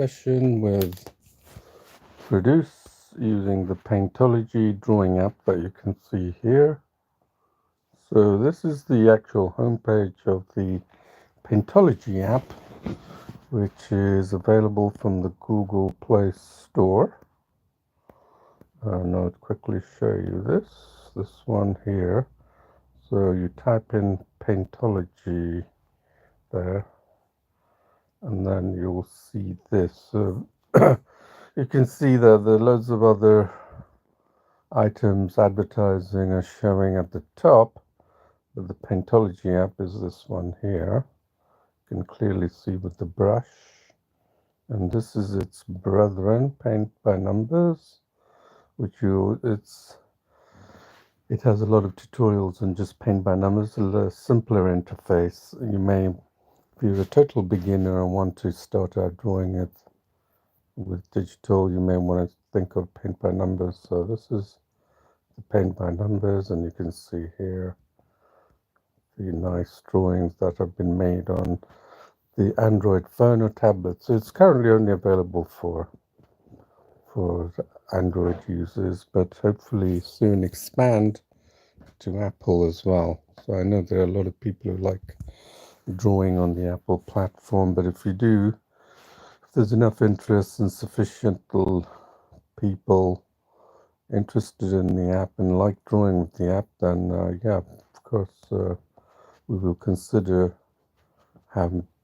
session with Ferdouse using the Paintology drawing app that you can see here. So this is the actual homepage of the Paintology app, which is available from the Google Play Store. Now I'll quickly show you this one here. So you type in Paintology there, and then you'll see this. So you can see that there are loads of other items advertising are showing at the top, but the Paintology app is this one here. You can clearly see with the brush, and this is its brethren, Paint by Numbers, which it has a lot of tutorials on just Paint by Numbers, a simpler interface. You may, if you're a total beginner and want to start out drawing it with digital, you may want to think of Paint by Numbers. So this is the Paint by Numbers, and you can see here the nice drawings that have been made on the Android phone or tablet. So it's currently only available for Android users, but hopefully soon expand to Apple as well. So I know there are a lot of people who like drawing on the Apple platform, but if there's enough interest and sufficient people interested in the app and like drawing with the app, then yeah, of course, we will consider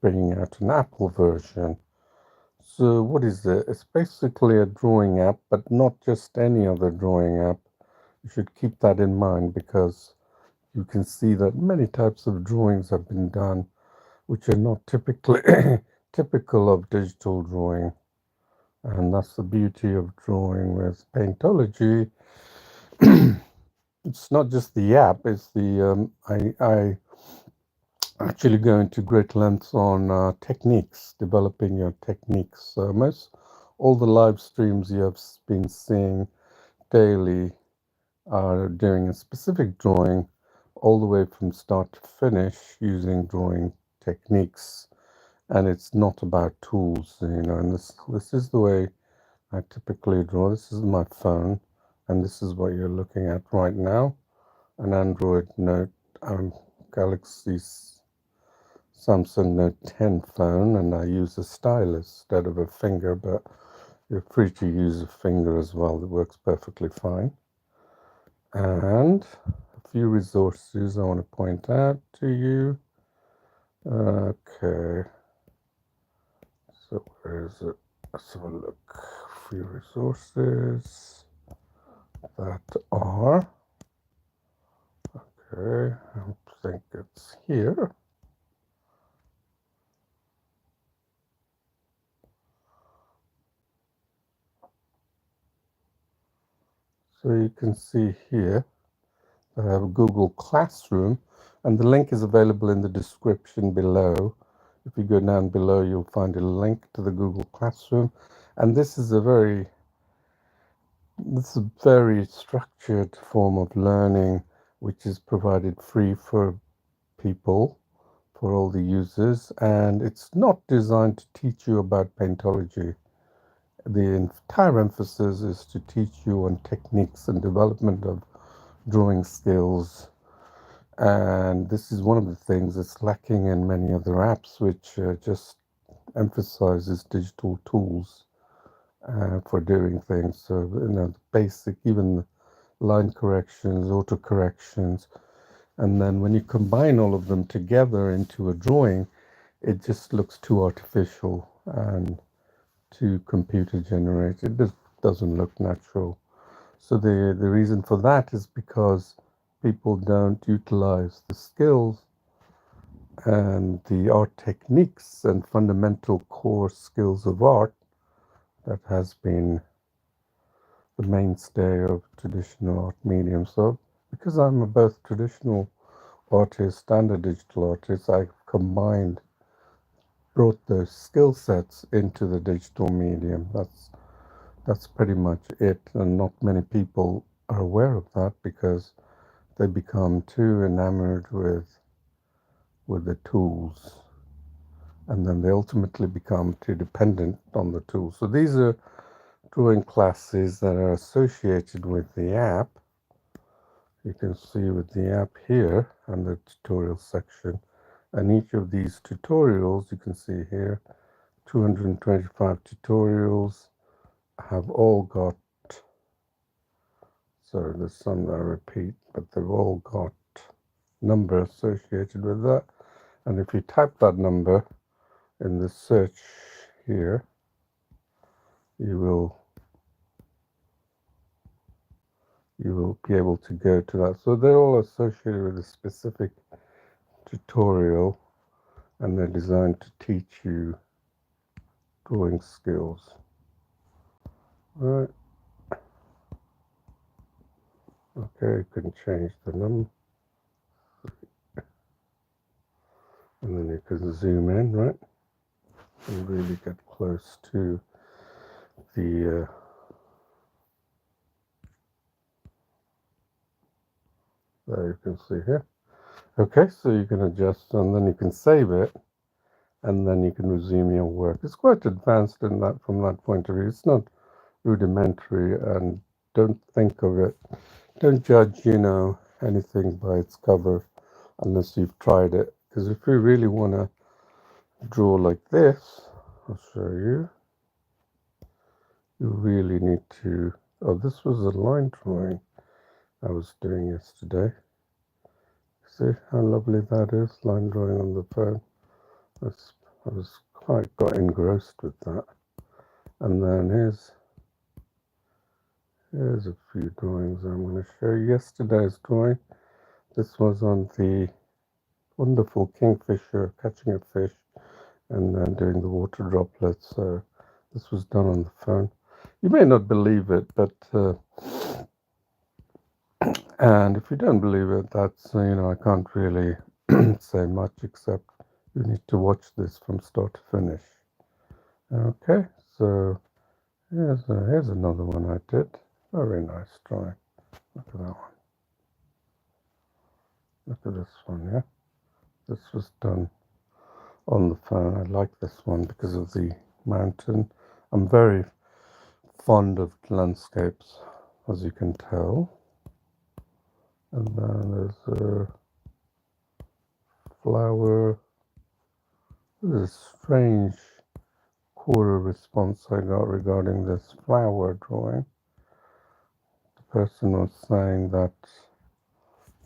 bringing out an Apple version. So what is it? It's basically a drawing app, but not just any other drawing app. You should keep that in mind, because you can see that many types of drawings have been done which are not typically typical of digital drawing. And that's the beauty of drawing with Paintology. It's not just the app, it's the I actually go into great lengths on techniques, developing your techniques. So all the live streams you have been seeing daily are doing a specific drawing all the way from start to finish using drawing techniques. And it's not about tools, and this is the way I typically draw. This is my phone, and this is what you're looking at right now, an Android Note Galaxy Samsung Note 10 phone, and I use a stylus instead of a finger, but you're free to use a finger as well. It works perfectly fine. And a few resources I want to point out to you. Okay, so where is it? Let's have a look. A few resources that are, okay, I think it's here. So you can see here, I have a Google Classroom, and the link is available in the description below. If you go down below, you'll find a link to the Google Classroom. And this is a very structured form of learning, which is provided free for people, for all the users. And it's not designed to teach you about Paintology. The entire emphasis is to teach you on techniques and development of drawing skills. And this is one of the things that's lacking in many other apps, which just emphasizes digital tools for doing things. So, the basic, even line corrections, auto corrections, and then when you combine all of them together into a drawing, it just looks too artificial and too computer generated. It doesn't look natural. So the reason for that is because people don't utilize the skills and the art techniques and fundamental core skills of art that has been the mainstay of traditional art medium. So because I'm both traditional artist and a digital artist, I brought those skill sets into the digital medium. That's pretty much it, and not many people are aware of that because they become too enamored with the tools and then they ultimately become too dependent on the tool. So these are drawing classes that are associated with the app. You can see with the app here and the tutorial section, and each of these tutorials, you can see here, 225 tutorials have all got, so there's some that I repeat, but they've all got number associated with that. And if you type that number in the search here, you will be able to go to that. So they're all associated with a specific tutorial, and they're designed to teach you drawing skills. Right. Okay, you can change the number, and then you can zoom in, right, and really get close to the there you can see here. Okay, so you can adjust, and then you can save it, and then you can resume your work. It's quite advanced in that, from that point of view. It's not rudimentary, and don't think of it, don't judge, anything by its cover unless you've tried it. Because if you really want to draw like this, I'll show you, you really need to, oh, this was a line drawing I was doing yesterday. See how lovely that is, line drawing on the phone. I was quite got engrossed with that. And then here's a few drawings I'm going to show you. Yesterday's drawing, this was on the wonderful kingfisher catching a fish and then doing the water droplets. So this was done on the phone. You may not believe it, but and if you don't believe it, that's I can't really say much except you need to watch this from start to finish. Okay, so here's another one I did. Very nice drawing. Look at that one. Look at this one, yeah. This was done on the phone. I like this one because of the mountain. I'm very fond of landscapes, as you can tell. And then there's a flower. There's a strange quarter response I got regarding this flower drawing. The person was saying that,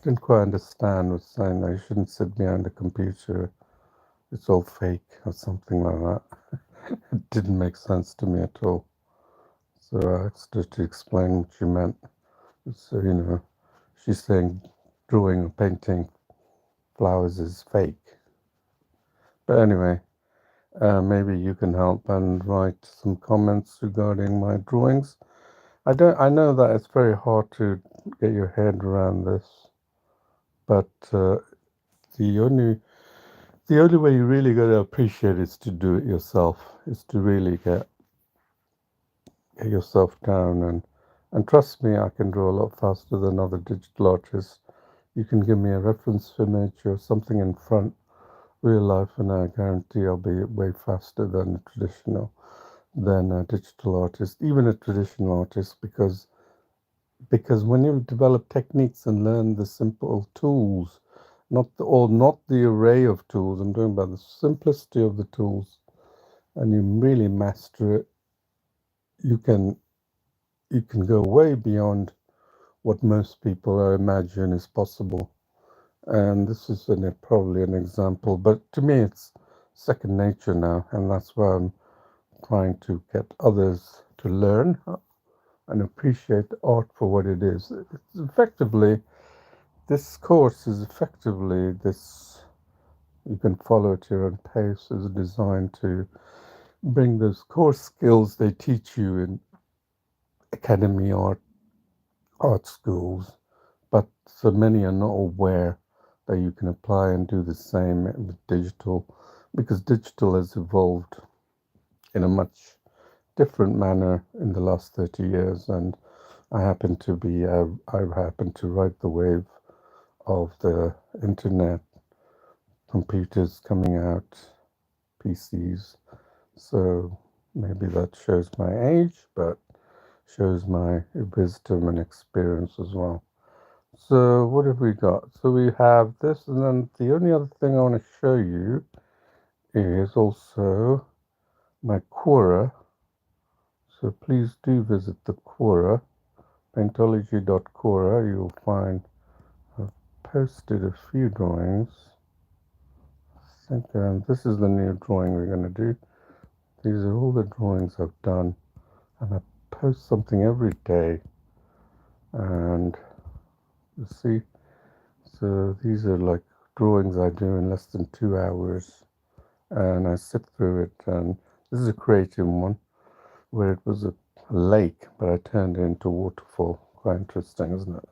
didn't quite understand, was saying that you shouldn't sit behind a computer, it's all fake or something like that. It didn't make sense to me at all. So I asked her to explain what she meant. So, she's saying drawing or painting flowers is fake. But anyway, maybe you can help and write some comments regarding my drawings. I know that it's very hard to get your head around this, but the only way you really got to appreciate it is to do it yourself. Is to really get yourself down, and trust me, I can draw a lot faster than other digital artists. You can give me a reference image or something in front, real life, and I guarantee I'll be way faster than a digital artist, even a traditional artist, because when you develop techniques and learn the simple tools, not the array of tools, I'm talking about the simplicity of the tools, and you really master it, you can go way beyond what most people imagine is possible. And this is probably an example, but to me it's second nature now, and that's why I'm trying to get others to learn and appreciate art for what it is. It's effectively, this course is effectively this, you can follow at your own pace, is designed to bring those core skills they teach you in academy art schools, but so many are not aware that you can apply and do the same with digital, because digital has evolved in a much different manner in the last 30 years, and I happen to ride the wave of the internet, computers coming out, PCs. So maybe that shows my age, but shows my wisdom and experience as well. So what have we got? So we have this, and then the only other thing I want to show you is also my Quora. So please do visit the Quora, paintology.quora. You'll find I've posted a few drawings. I think this is the new drawing we're going to do. These are all the drawings I've done, and I post something every day. And you see, so these are like drawings I do in less than 2 hours, and I sit through it. And this is a creative one where it was a lake, but I turned it into a waterfall. Quite interesting, isn't it?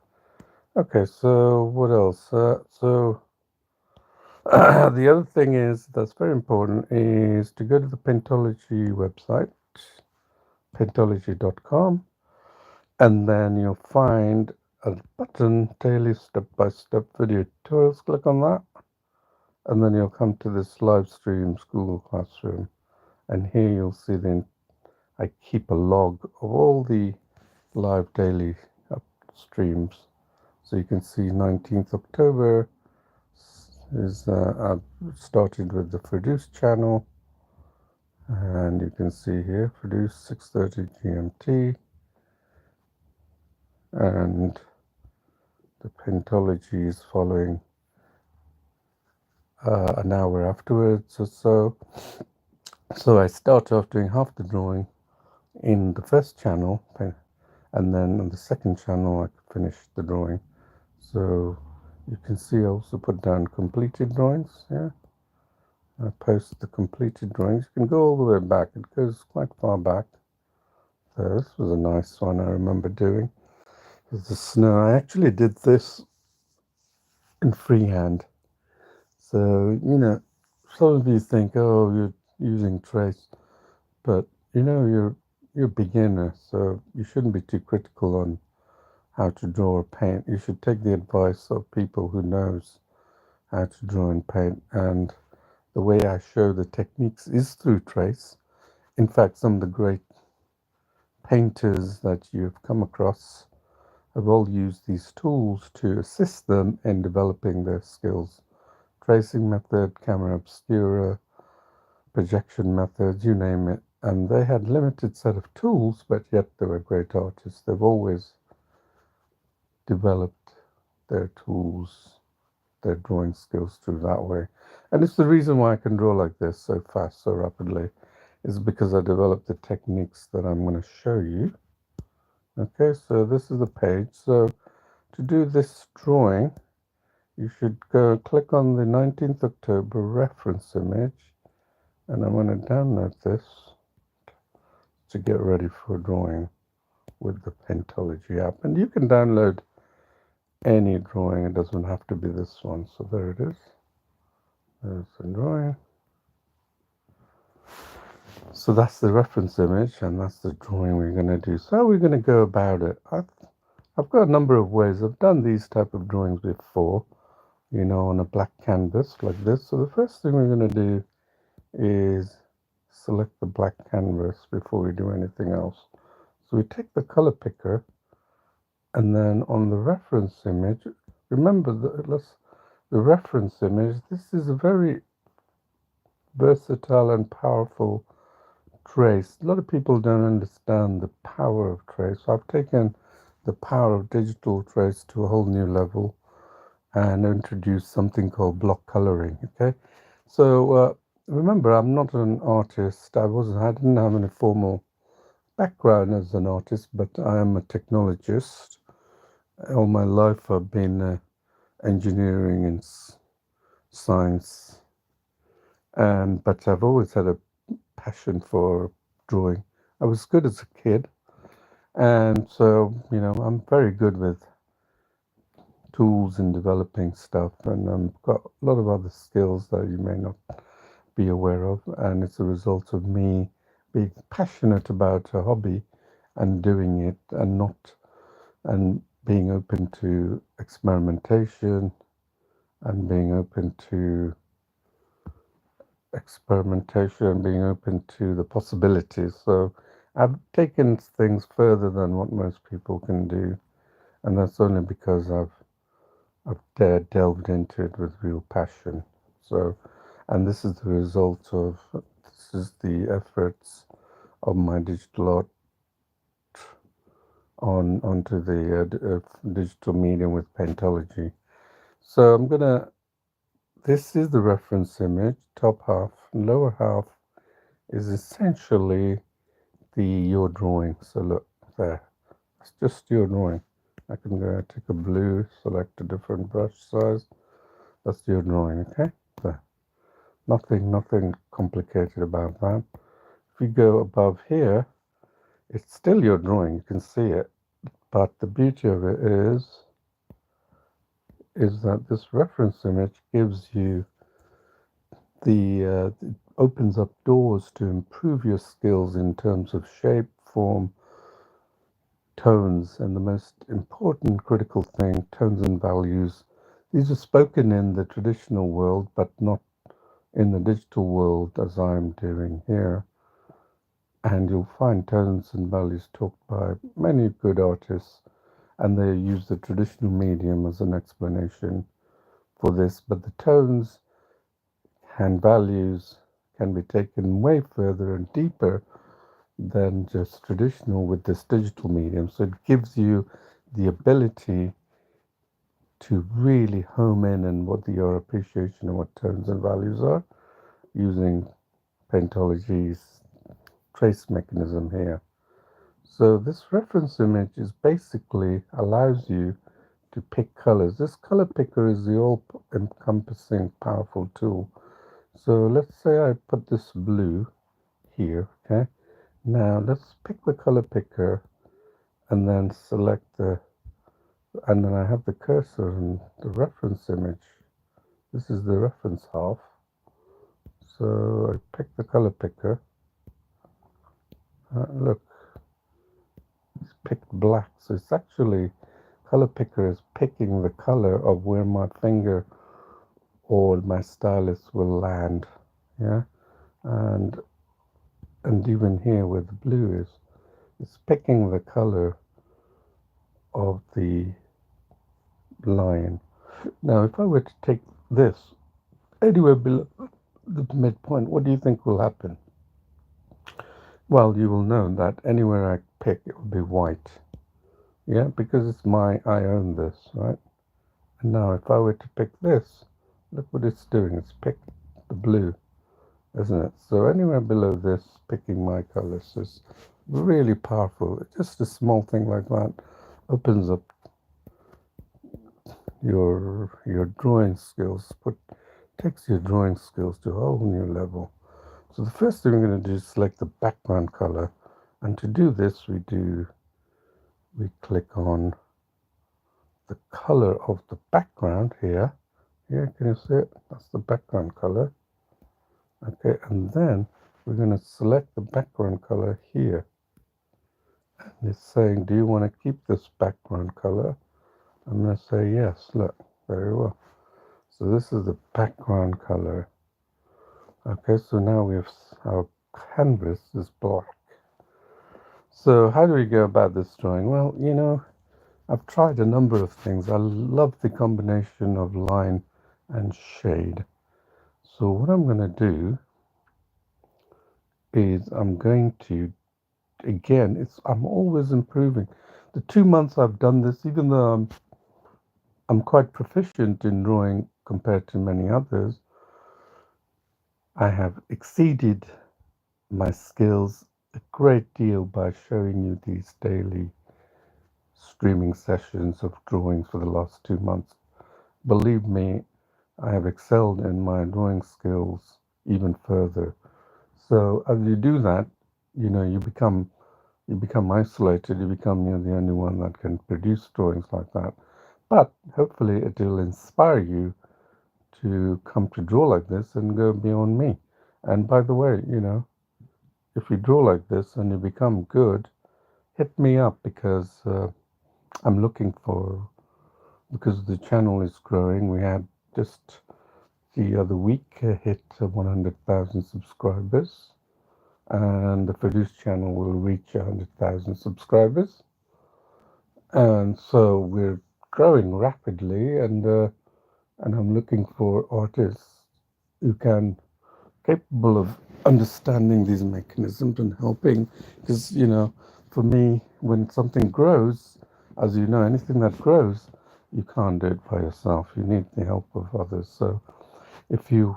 Okay, so what else? So the other thing is that's very important is to go to the Paintology website, paintology.com, and then you'll find a button, daily step-by-step video tutorials. Click on that, and then you'll come to this live stream school classroom, and here you'll see I keep a log of all the live daily streams. So you can see 19th October is I've started with the Ferdouse channel, and you can see here Ferdouse 6:30 GMT, and the Paintology is following an hour afterwards or so. So I start off doing half the drawing in the first channel, and then on the second channel I finish the drawing. So you can see I also put down completed drawings. Yeah, I post the completed drawings. You can go all the way back. It goes quite far back. So this was a nice one I remember doing. There's the snow. I actually did this in freehand. So, some of you think, oh, you're using trace, but you're a beginner, so you shouldn't be too critical on how to draw or paint. You should take the advice of people who knows how to draw and paint. And the way I show the techniques is through trace. In fact, some of the great painters that you've come across have all used these tools to assist them in developing their skills. Tracing method, camera obscura, projection methods, you name it. And they had limited set of tools, but yet they were great artists. They've always developed their tools, their drawing skills through that way. And it's the reason why I can draw like this so fast, so rapidly, is because I developed the techniques that I'm going to show you. Okay, so this is the page. So to do this drawing, you should go click on the 19th October reference image, and I'm going to download this to get ready for drawing with the Paintology app. And you can download any drawing, it doesn't have to be this one. So there it is. There's the drawing. So that's the reference image, and that's the drawing we're going to do. So how are we going to go about it? I've got a number of ways. I've done these type of drawings before, on a black canvas like this. So the first thing we're going to do is select the black canvas before we do anything else. So we take the color picker, and then on the reference image, remember the reference image, this is a very versatile and powerful trace. A lot of people don't understand the power of trace. So I've taken the power of digital trace to a whole new level and introduced something called block coloring. Okay, so remember, I'm not an artist. I didn't have any formal background as an artist, but I am a technologist. All my life I've been engineering and science, but I've always had a passion for drawing. I was good as a kid, and so I'm very good with tools in developing stuff, and I've got a lot of other skills that you may not be aware of, and it's a result of me being passionate about a hobby and doing it, and being open to experimentation and being open to experimentation, being open to the possibilities. So I've taken things further than what most people can do, and that's only because I've delved into it with real passion. So, and this is the result of this is the efforts of my digital art onto the digital medium with Paintology. So I'm gonna. This is the reference image. Top half, lower half is essentially the your drawing. So look there. It's just your drawing. I can go take a blue, select a different brush size. That's your drawing. Okay. There. Nothing complicated about that. If you go above here, it's still your drawing. You can see it. But the beauty of it is that this reference image gives you it opens up doors to improve your skills in terms of shape, form, tones, and the most important critical thing, tones and values. These are spoken in the traditional world, but not in the digital world as I'm doing here. And you'll find tones and values talked by many good artists, and they use the traditional medium as an explanation for this. But the tones and values can be taken way further and deeper than just traditional with this digital medium. So it gives you the ability to really home in on what your appreciation of what tones and values are using Paintology's trace mechanism here. So this reference image is basically allows you to pick colors. This color picker is the all-encompassing powerful tool. So let's say I put this blue here, okay? Now let's pick the color picker and then select and then I have the cursor and the reference image. This is the reference half. So I pick the color picker. Look, it's picked black. So it's actually, color picker is picking the color of where my finger or my stylus will land. Yeah. And even here where the blue is, it's picking the color of the line. Now, if I were to take this anywhere below the midpoint, what do you think will happen? Well, you will know that anywhere I pick, it will be white. Yeah, because it's I own this, right? And now if I were to pick this, look what it's doing. It's picked the blue, isn't it? So anywhere below this, picking my colors is really powerful. Just a small thing like that opens up your drawing skills, takes your drawing skills to a whole new level. So the first thing we're going to do is select the background color, and to do this we click on the color of the background here. Here, can you see it? That's the background color. Okay, and then we're going to select the background color here. And it's saying, do you want to keep this background color? I'm going to say yes. Look, very well. So this is the background color. Okay, so now our canvas is black. So how do we go about this drawing? Well, I've tried a number of things. I love the combination of line and shade. So what I'm going to do is I'm going to, again, I'm always improving. The 2 months I've done this, even though I'm quite proficient in drawing compared to many others, I have exceeded my skills a great deal by showing you these daily streaming sessions of drawing for the last 2 months. Believe me, I have excelled in my drawing skills even further. So as you do that, you become isolated. You're the only one that can produce drawings like that. But hopefully it will inspire you to come to draw like this and go beyond me. And by the way, if you draw like this and you become good, hit me up because I'm looking for, because the channel is growing. We had just the other week hit 100,000 subscribers, and the Ferdouse channel will reach 100,000 subscribers. And so we're growing rapidly, and I'm looking for artists who can capable of understanding these mechanisms and helping. Because for me, when something grows, as you know, anything that grows, you can't do it by yourself. You need the help of others. So if you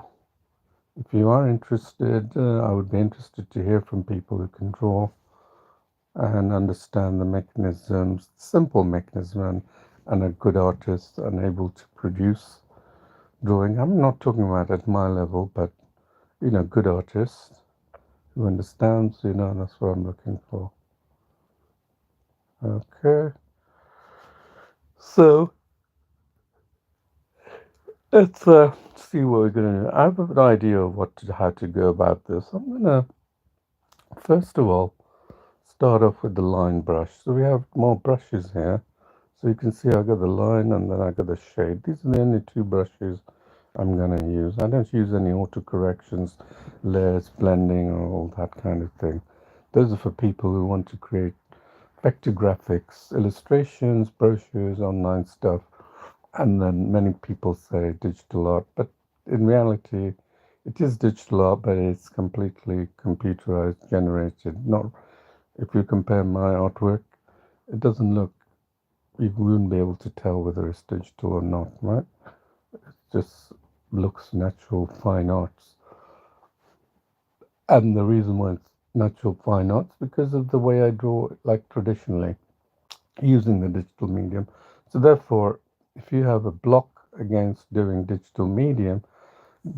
are interested, I would be interested to hear from people who can draw and understand the mechanisms, simple mechanism, and a good artist and able to produce drawing. I'm not talking about at my level, but good artist who understands, that's what I'm looking for. Okay, so let's see what we're gonna do. I have an idea of how to go about this. I'm gonna first of all start off with the line brush. So we have more brushes here. So you can see I got the line and then I got the shade. These are the only two brushes I'm going to use. I don't use any auto corrections, layers, blending, or all that kind of thing. Those are for people who want to create vector graphics, illustrations, brochures, online stuff, and then many people say digital art, but in reality, it is digital art, but it's completely computerized, generated. Not if you compare my artwork, it doesn't look. You wouldn't be able to tell whether it's digital or not, right? It just looks natural fine arts. And the reason why it's natural fine arts because of the way I draw, like traditionally, using the digital medium. So therefore, if you have a block against doing digital medium,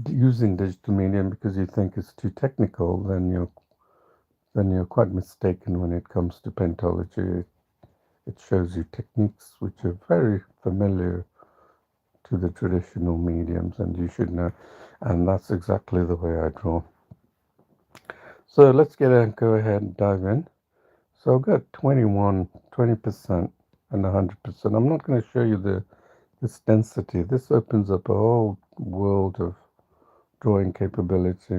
using digital medium because you think it's too technical, then you're quite mistaken when it comes to Paintology. It shows you techniques which are very familiar to the traditional mediums, and you should know. And that's exactly the way I draw. So let's go ahead and dive in. So I've got 20% and 100%. I'm not going to show you this density. This opens up a whole world of drawing capability,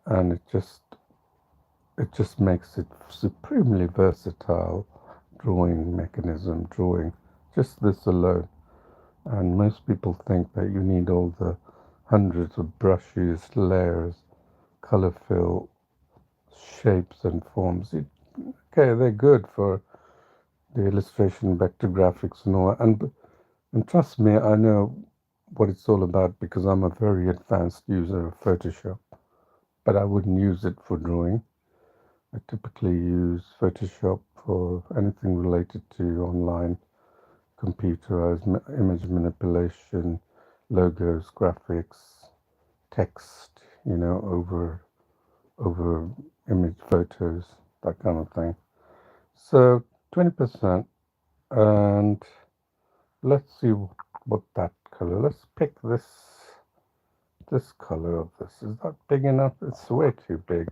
and it just makes it supremely versatile drawing mechanism, drawing just this alone. And most people think that you need all the hundreds of brushes, layers, color fill, shapes and forms. Okay, they're good for the illustration, vector graphics and all that. And trust me, I know what it's all about because I'm a very advanced user of Photoshop, but I wouldn't use it for drawing. I typically use Photoshop for anything related to online computerized image manipulation, logos, graphics, text, over image photos, that kind of thing. So 20%, and let's see what that color. Let's pick this color of this. Is that big enough? It's way too big,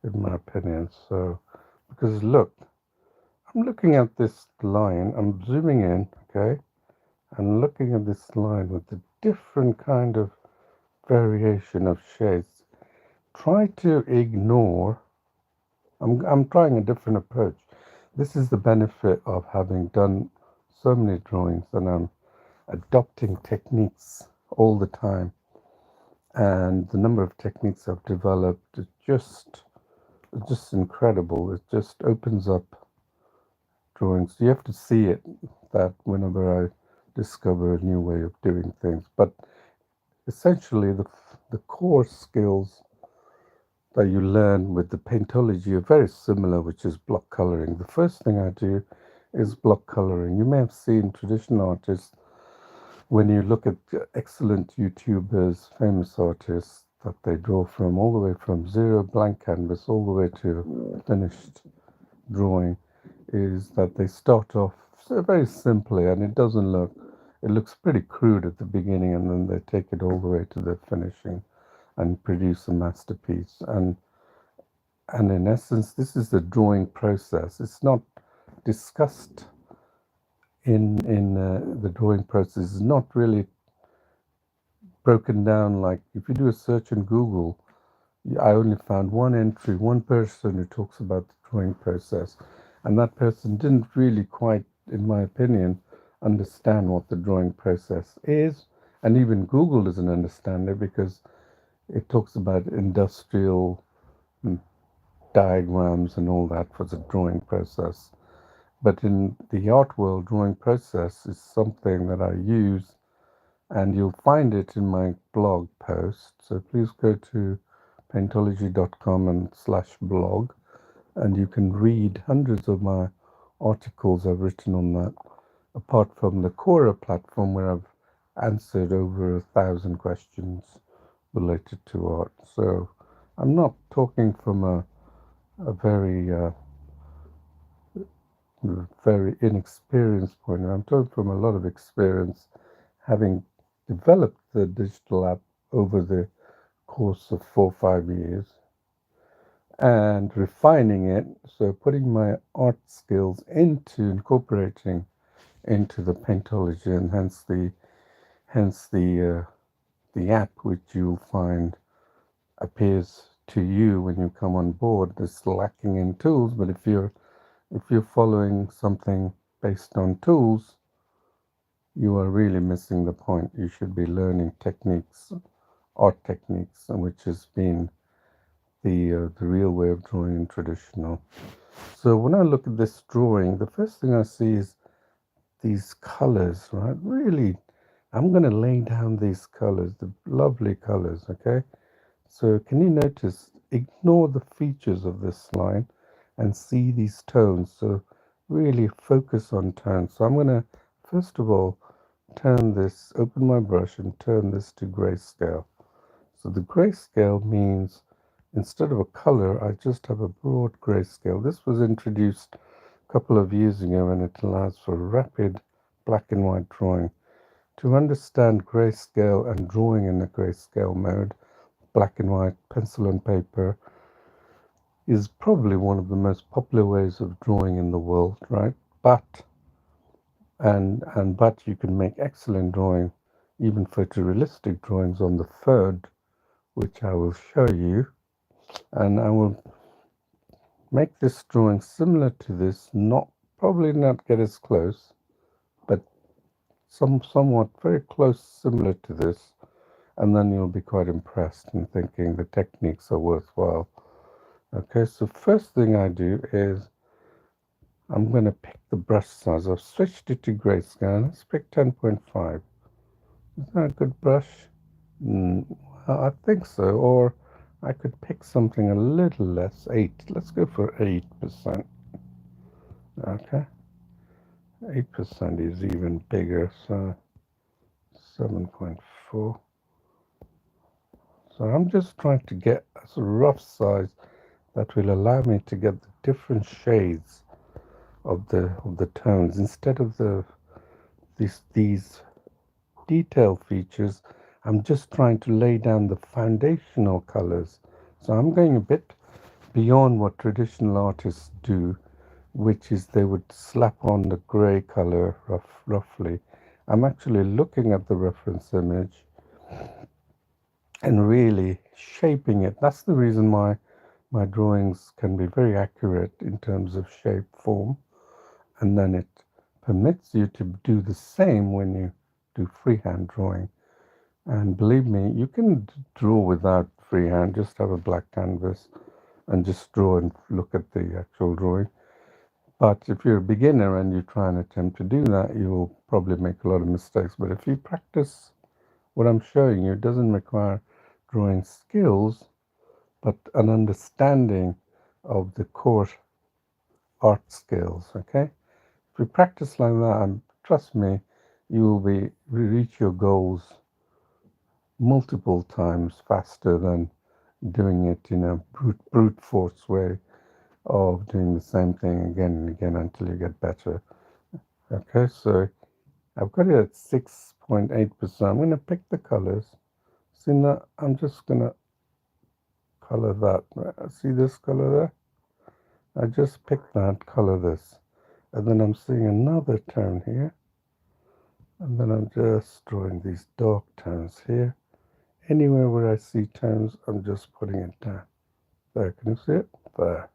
in my opinion. So, because look, I'm looking at this line. I'm zooming in, okay, and looking at this line with the different kind of variation of shades. Try to ignore. I'm trying a different approach. This is the benefit of having done so many drawings, and I'm adopting techniques all the time. And the number of techniques I've developed is just incredible. It just opens up drawings. You have to see it, that whenever I discover a new way of doing things. But essentially, the core skills that you learn with the Paintology are very similar, which is block coloring. The first thing I do is block coloring. You may have seen traditional artists, when you look at excellent YouTubers, famous artists, that they draw from all the way from zero blank canvas all the way to finished drawing, is that they start off very simply, and it looks pretty crude at the beginning, and then they take it all the way to the finishing and produce a masterpiece. And in essence, this is the drawing process. It's not discussed in the drawing process. Is not really broken down. Like if you do a search in Google, I only found one entry, one person who talks about the drawing process, and that person didn't really quite, in my opinion, understand what the drawing process is. And even Google doesn't understand it because it talks about industrial diagrams and all that for the drawing process. But in the art world, drawing process is something that I use, and you'll find it in my blog post. So please go to paintology.com and /blog, and you can read hundreds of my articles I've written on that, apart from the Quora platform where I've answered over 1,000 questions related to art. So I'm not talking from a very inexperienced point. I'm talking from a lot of experience, having developed the digital app over the course of 4 or 5 years and refining it. So putting my art skills into incorporating into the Paintology, and hence the app which you'll find appears to you when you come on board is lacking in tools. But if you're following something based on tools, you are really missing the point. You should be learning techniques, art techniques, which has been the real way of drawing in traditional. So when I look at this drawing, the first thing I see is these colors, right? Really, I'm going to lay down these colors, the lovely colors, okay? So can you notice, ignore the features of this line and see these tones. So really focus on tones. So I'm going to, first of all, open my brush and turn this to grayscale. So the grayscale means instead of a color, I just have a broad grayscale. This was introduced a couple of years ago, and it allows for rapid black and white drawing. To understand grayscale and drawing in the grayscale mode, black and white, pencil and paper, is probably one of the most popular ways of drawing in the world, right? But you can make excellent drawing, even photorealistic drawings on the third, which I will show you. And I will make this drawing similar to this, probably not get as close, but somewhat very close, similar to this, and then you'll be quite impressed and thinking the techniques are worthwhile. Okay, so first thing I do is I'm going to pick the brush size. I've switched it to grayscale. Let's pick 10.5. Is that a good brush? Well, I think so. Or I could pick something a little less, 8. Let's go for 8%. Okay. 8% is even bigger, so 7.4. So I'm just trying to get a rough size that will allow me to get the different shades of the tones instead of these detail features. I'm just trying to lay down the foundational colors. So I'm going a bit beyond what traditional artists do, which is they would slap on the gray color roughly. I'm actually looking at the reference image and really shaping it. That's the reason why my drawings can be very accurate in terms of shape, form, and then it permits you to do the same when you do freehand drawing. And believe me, you can draw without freehand, just have a black canvas and just draw and look at the actual drawing. But if you're a beginner and you try and attempt to do that, you will probably make a lot of mistakes. But if you practice what I'm showing you, it doesn't require drawing skills, but an understanding of the core art skills, okay? If you practice like that, trust me, you will reach your goals multiple times faster than doing it in a brute force way of doing the same thing again and again until you get better. Okay, so I've got it at 6.8%. I'm going to pick the colors. See now, I'm just going to color that. See this color there? I just picked that, color this. And then I'm seeing another tone here. And then I'm just drawing these dark tones here. Anywhere where I see tones, I'm just putting it down. There, can you see it? There.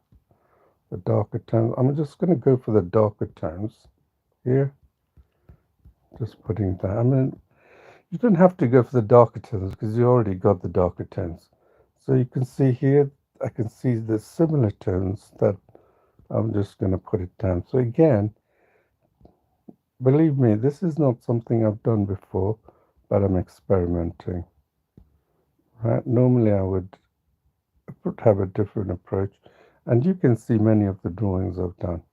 The darker tones. I'm just going to go for the darker tones here. Just putting that. I mean, you don't have to go for the darker tones because you already got the darker tones. So you can see here, I can see the similar tones that I'm just going to put it down. So again, believe me, this is not something I've done before, but I'm experimenting. Right? Normally I would have a different approach, and you can see many of the drawings I've done.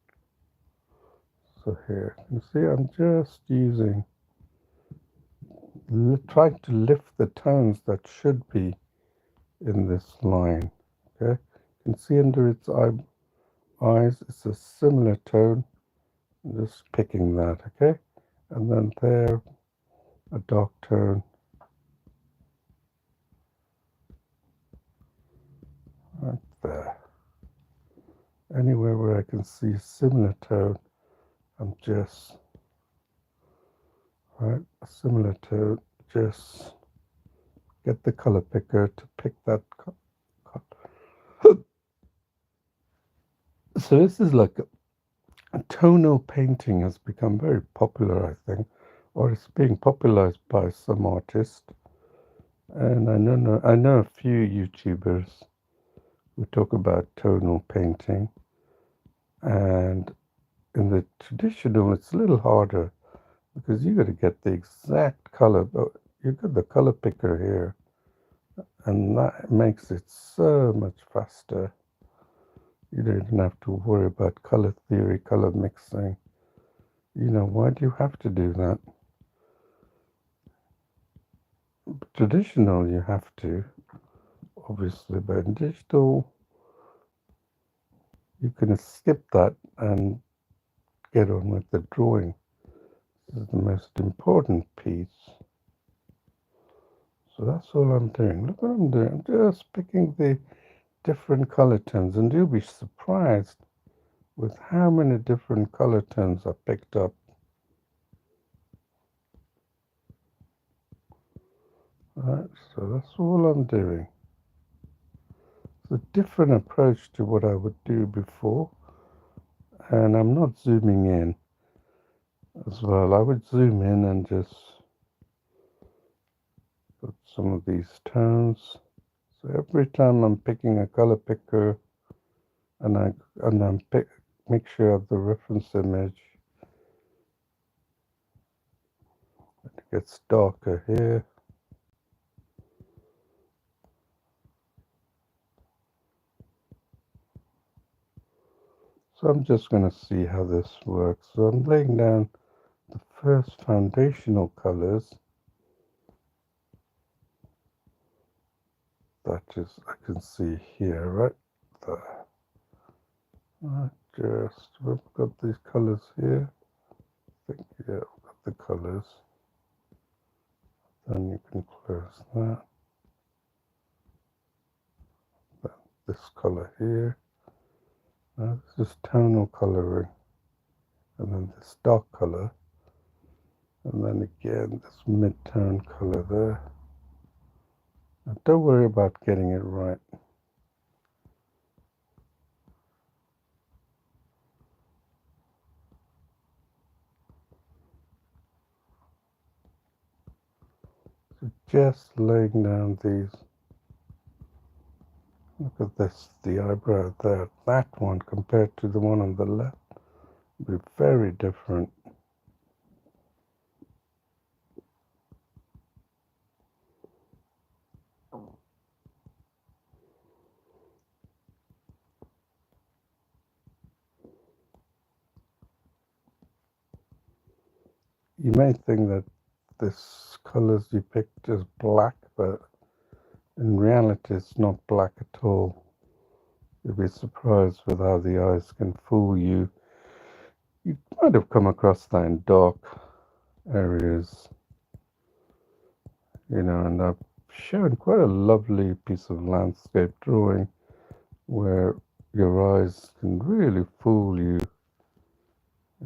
So here, you see I'm just using, trying to lift the tones that should be in this line. Okay, you can see under its eyes, it's a similar tone. I'm just picking that, okay? And then there, a dark tone. Right there. Anywhere where I can see a similar tone, I'm just, right, a similar tone, just get the color picker to pick that color. So this is like a tonal painting has become very popular, I think, or it's being popularized by some artists. And I know a few YouTubers who talk about tonal painting. And in the traditional, it's a little harder because you got to get the exact color. But you got the color picker here, and that makes it so much faster. You don't even have to worry about color theory, color mixing. You know, why do you have to do that? Traditional, you have to, obviously, but in digital, you can skip that and get on with the drawing. This is the most important piece. So that's all I'm doing. Look what I'm doing. I'm just picking the different color tones, and you'll be surprised with how many different color tones I picked up. Alright, so that's all I'm doing. It's a different approach to what I would do before, and I'm not zooming in as well. I would zoom in and just put some of these tones. So every time I'm picking a color picker, and I'm make sure I have the reference image. It gets darker here. So I'm just going to see how this works. So I'm laying down the first foundational colors. That is, I can see here, right there. We've got these colors here. I think, yeah, we've got the colors. Then you can close that. Then this color here. Now this is tonal coloring. And then this dark color. And then again, this mid-tone color there. Now don't worry about getting it right. So just laying down these. Look at this, the eyebrow there. That one compared to the one on the left will be very different. You may think that this colors you picked is black, but in reality it's not black at all. You'll be surprised with how the eyes can fool you. You might have come across that in dark areas, you know, and I've shown quite a lovely piece of landscape drawing where your eyes can really fool you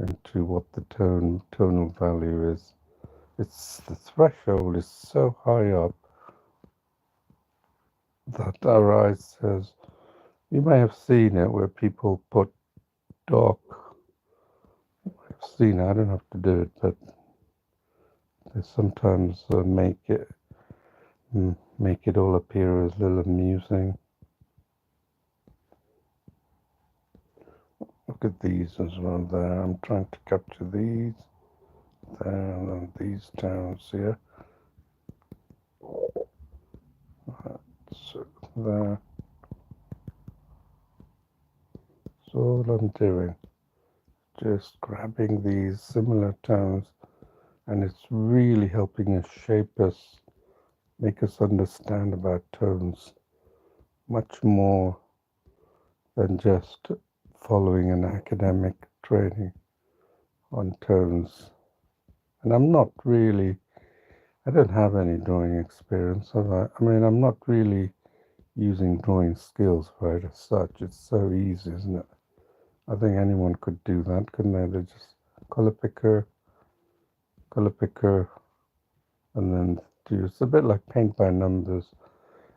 into what the tonal value is. It's the threshold is so high up that Arise says. You may have seen it where people put dark. I've seen it, I don't have to do it, but they sometimes make it all appear as a little amusing. Look at these as well there. I'm trying to capture these there and then these towns here. So there. So all I'm doing, just grabbing these similar tones, and it's really helping us shape us, make us understand about tones much more than just following an academic training on tones. And I don't have any drawing experience, have I? I mean, I'm not really using drawing skills for it as such. It's so easy, isn't it? I think anyone could do that, couldn't they? They just color picker, and then do. It's a bit like paint by numbers.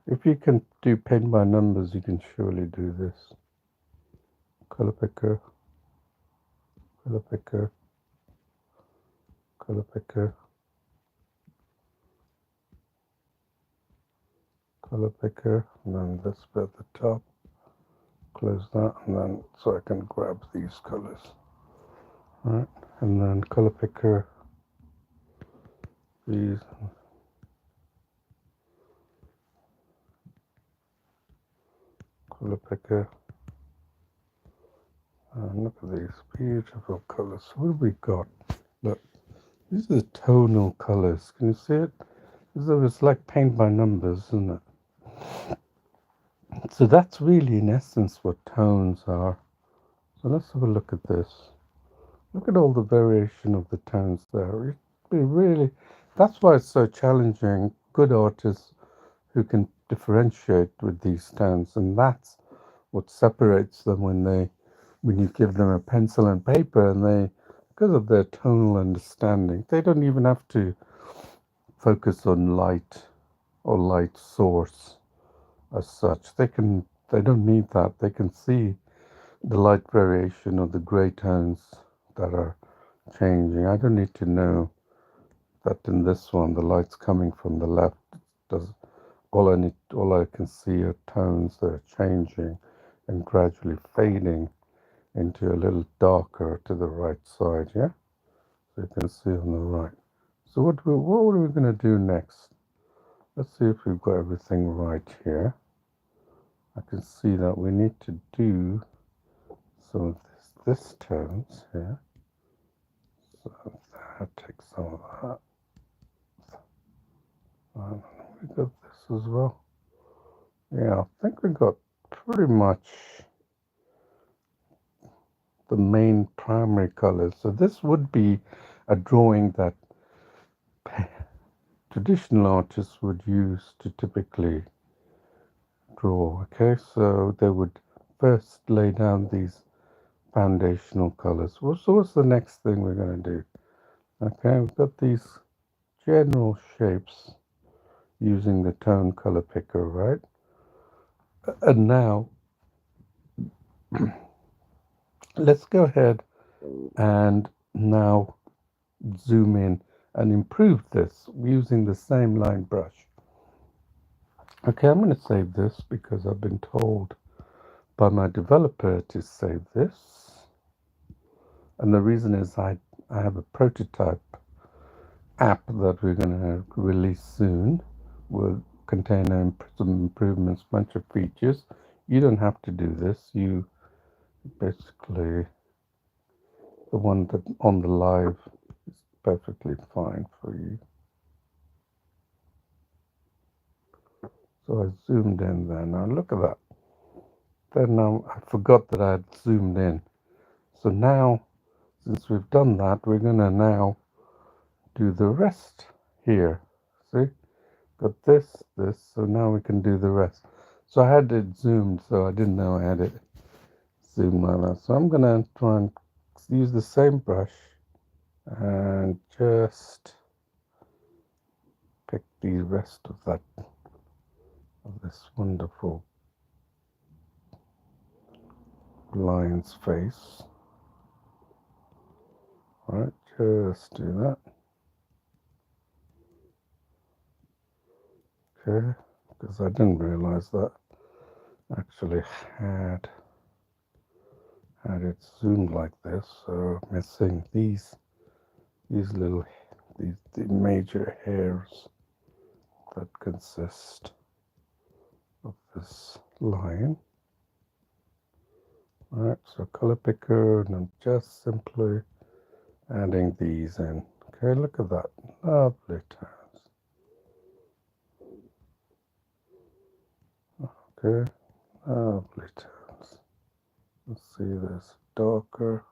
If you can do paint by numbers, you can surely do this. Color picker, color picker, color picker, color picker, and then this bit at the top. Close that, and then so I can grab these colors. Right, and then color picker, these. Color picker. And look at these beautiful colors. What have we got? Look, these are the tonal colors. Can you see it? It's like paint by numbers, isn't it? So that's really, in essence, what tones are. So let's have a look at this. Look at all the variation of the tones there. That's why it's so challenging. Good artists who can differentiate with these tones, and that's what separates them when you give them a pencil and paper, and because of their tonal understanding, they don't even have to focus on light or light source as such. They don't need that. They can see the light variation of the gray tones that are changing. I don't need to know that in this one the light's coming from the left. Does all I can see are tones that are changing and gradually fading into a little darker to the right side, yeah? So you can see on the right. So what are we going to do next? Let's see if we've got everything right here. I can see that we need to do some of this tones here. So that takes some of that. And we got this as well. Yeah, I think we got pretty much the main primary colors. So this would be a drawing that traditional artists would use to typically draw. Okay, so they would first lay down these foundational colors. So what's the next thing we're going to do? Okay, we've got these general shapes using the tone color picker, right? And now let's go ahead and now zoom in and improve this using the same line brush. Okay, I'm going to save this because I've been told by my developer to save this. And the reason is I have a prototype app that we're going to release soon. Will contain some improvements, bunch of features. You don't have to do this. You basically, the one that on the live is perfectly fine for you. So I zoomed in there. Now look at that. Then now I forgot that I had zoomed in. So now, since we've done that, we're going to now do the rest here. See? Got this, so now we can do the rest. So I had it zoomed, so I didn't know I had it zoomed like that. So I'm going to try and use the same brush and just pick the rest of that of this wonderful lion's face. Right, just do that. Okay, because I didn't realize that actually had it zoomed like this, so missing these little the major hairs that consist of this line. Right, so color picker, and I'm just simply adding these in. Okay, look at that, lovely tones. Okay, lovely tones. Let's see this darker.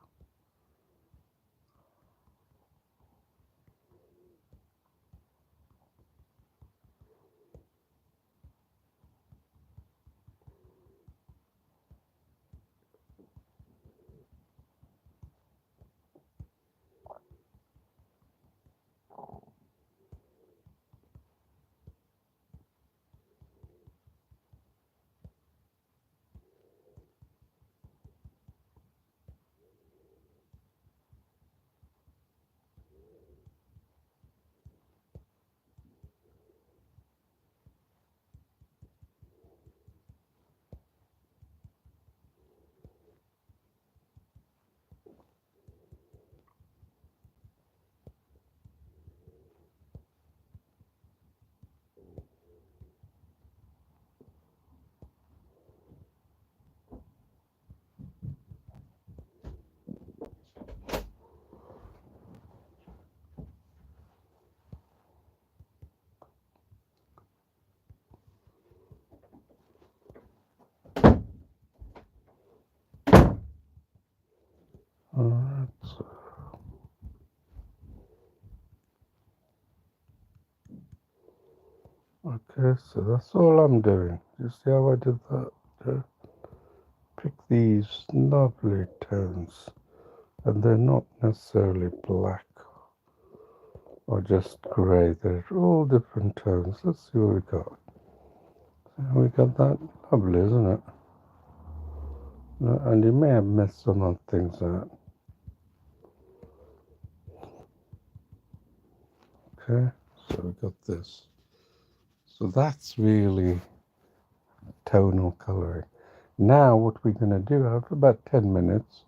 Alright, so okay, so that's all I'm doing. You see how I did that? Pick these lovely tones, and they're not necessarily black or just grey. They're all different tones. Let's see what we got. We got that. Lovely, isn't it? And you may have missed some of things out. Okay, so we got this. So that's really tonal coloring. Now what we're going to do, after about 10 minutes,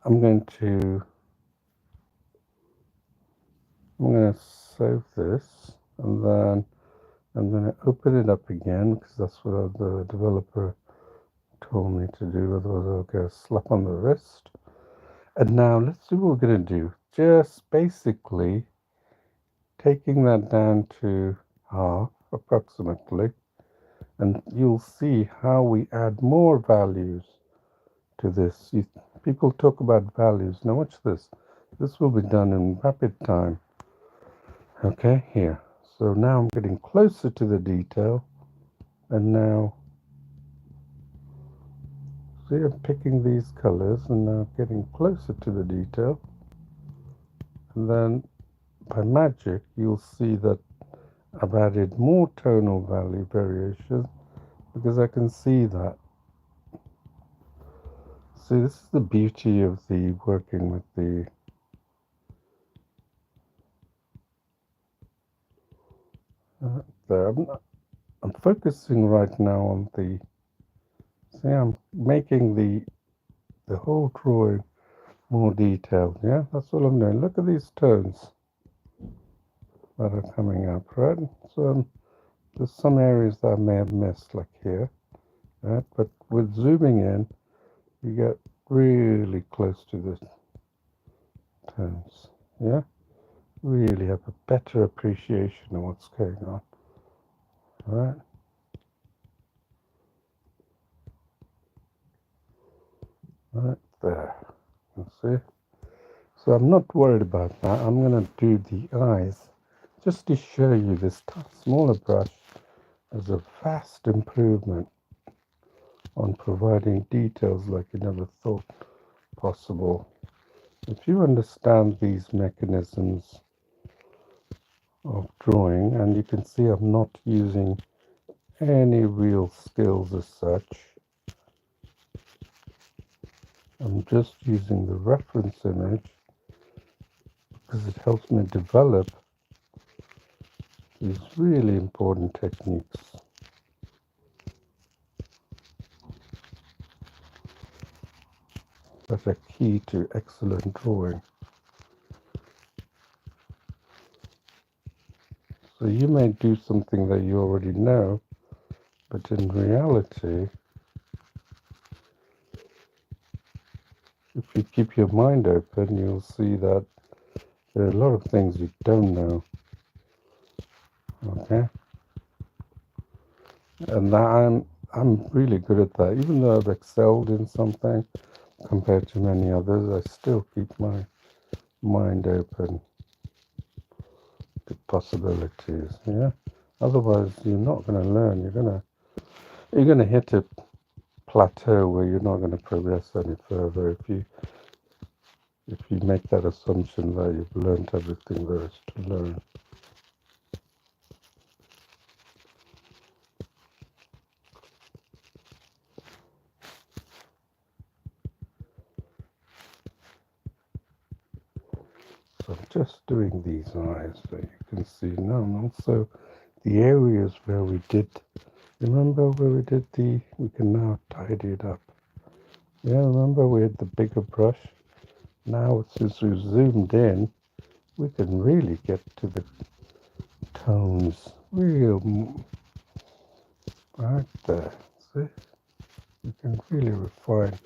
I'm going to save this, and then I'm going to open it up again, because that's what the developer told me to do, otherwise I'll get a slap on the wrist. And now let's see what we're going to do. Just basically taking that down to half, approximately, and you'll see how we add more values to this. People talk about values. Now watch this. This will be done in rapid time. Okay, here. So now I'm getting closer to the detail, and now see, I'm picking these colors and now getting closer to the detail, and then by magic you'll see that I've added more tonal value variation, because I can see that. See, this is the beauty of the working with the there. I'm focusing right now on the, see, I'm making the whole drawing more detailed. Yeah, that's all I'm doing. Look at these tones that are coming up, right? So there's some areas that I may have missed, like here, right? But with zooming in, you get really close to the tones. Yeah, really have a better appreciation of what's going on. Right? Right there. You see? So I'm not worried about that. I'm going to do the eyes just to show you this smaller brush as a vast improvement on providing details like you never thought possible. If you understand these mechanisms of drawing, and you can see I'm not using any real skills as such. I'm just using the reference image because it helps me develop these really important techniques that are key to excellent drawing. So you may do something that you already know, but in reality, if you keep your mind open, you'll see that there are a lot of things you don't know. Okay? And that I'm really good at that. Even though I've excelled in something compared to many others, I still keep my mind open to possibilities. Yeah. Otherwise, you're not going to learn. You're gonna hit a plateau where you're not going to progress any further if you make that assumption that you've learned everything there is to learn. So I'm just doing these eyes so you can see now, and also the areas where we did. Remember where we did we can now tidy it up. Yeah, remember we had the bigger brush? Now, since we've zoomed in, we can really get to the tones right there. See? We can really refine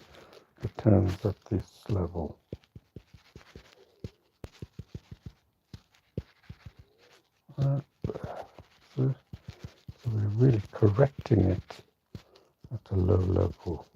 the tones at this level. Right there. See? So we're really correcting it at a low level.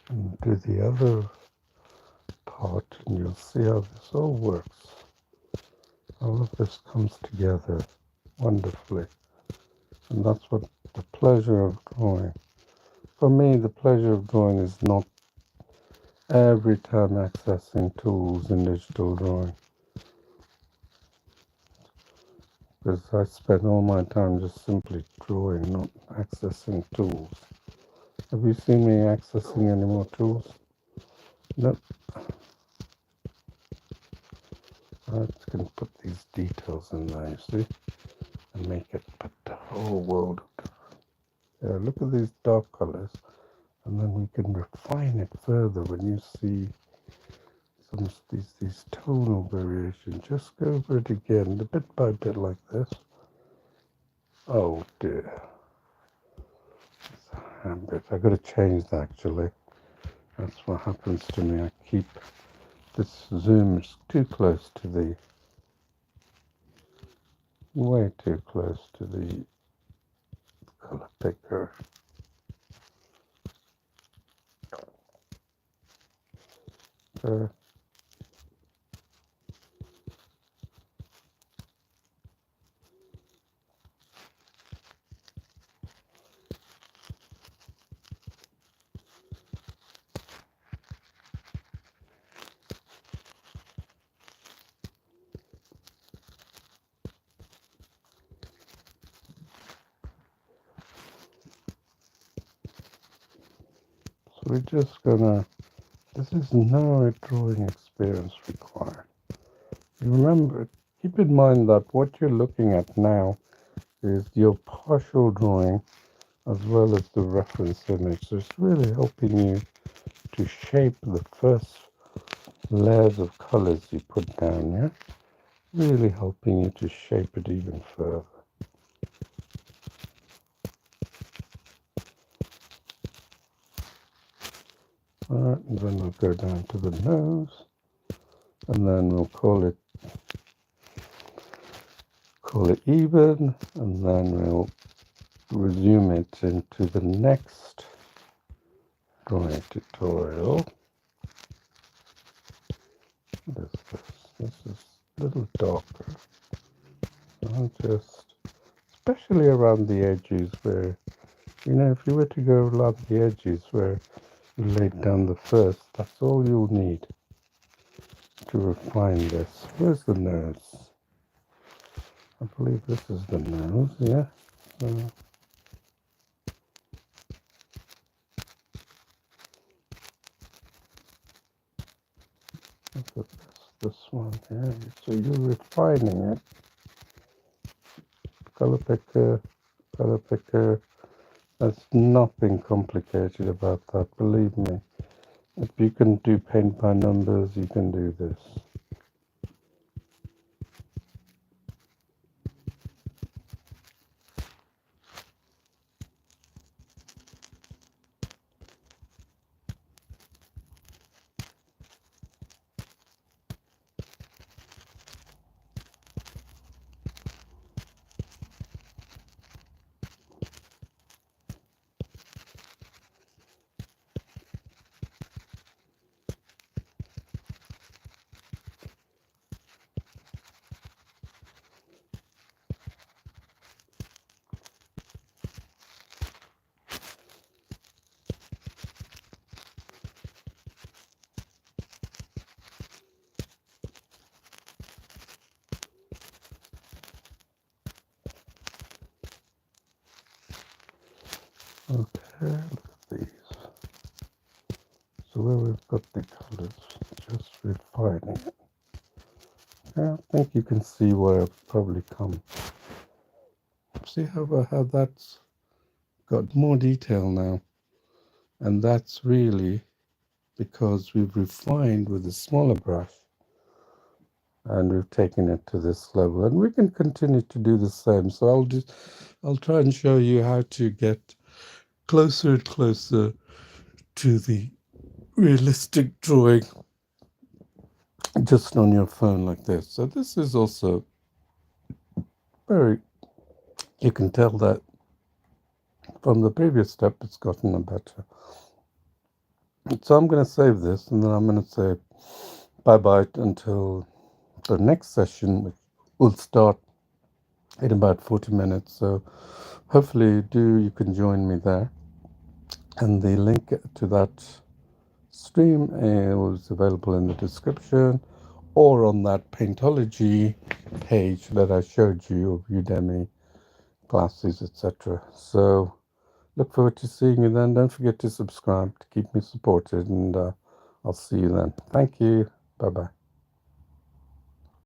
And do the other part, and you'll see how this all works. All of this comes together wonderfully. And that's what the pleasure of drawing. For me, the pleasure of drawing is not every time accessing tools in digital drawing. Because I spend all my time just simply drawing, not accessing tools. Have you seen me accessing any more tools? No. I can put these details in there, you see, and make it put the whole world. Yeah, look at these dark colors, and then we can refine it further when you see some of these tonal variations. Just go over it again, bit by bit like this. Oh dear. I got to change that actually. That's what happens to me. I keep this zoom is too close to way too close to the color picker. So we're just gonna, this is no drawing experience required. You remember, keep in mind that what you're looking at now is your partial drawing as well as the reference image. So it's really helping you to shape the first layers of colors you put down, yeah? Really helping you to shape it even further. Alright, and then we'll go down to the nose, and then we'll call it even, and then we'll resume it into the next drawing tutorial. What is this? This is a little darker. I'll just, especially around the edges where, if you were to go around the edges where you laid down the first, that's all you'll need to refine this. Where's the nose? I believe this is the nose, yeah. Look at this one here. So you're refining it. Color picker. There's nothing complicated about that, believe me. If you can do paint by numbers, you can do this. Okay, look at these. So where we've got the colors, just refining it. Yeah, I think you can see where I've probably come. See how that's got more detail now. And that's really because we've refined with a smaller brush and we've taken it to this level. And we can continue to do the same. So I'll try and show you how to get closer and closer to the realistic drawing just on your phone like this. So this is also very, you can tell that from the previous step it's gotten a better. So I'm going to save this and then I'm going to say bye-bye until the next session, which will start in about 40 minutes. So hopefully you can join me there. And the link to that stream was available in the description or on that Paintology page that I showed you of Udemy classes, etc. So look forward to seeing you then. Don't forget to subscribe to keep me supported, and I'll see you then. Thank you. Bye-bye.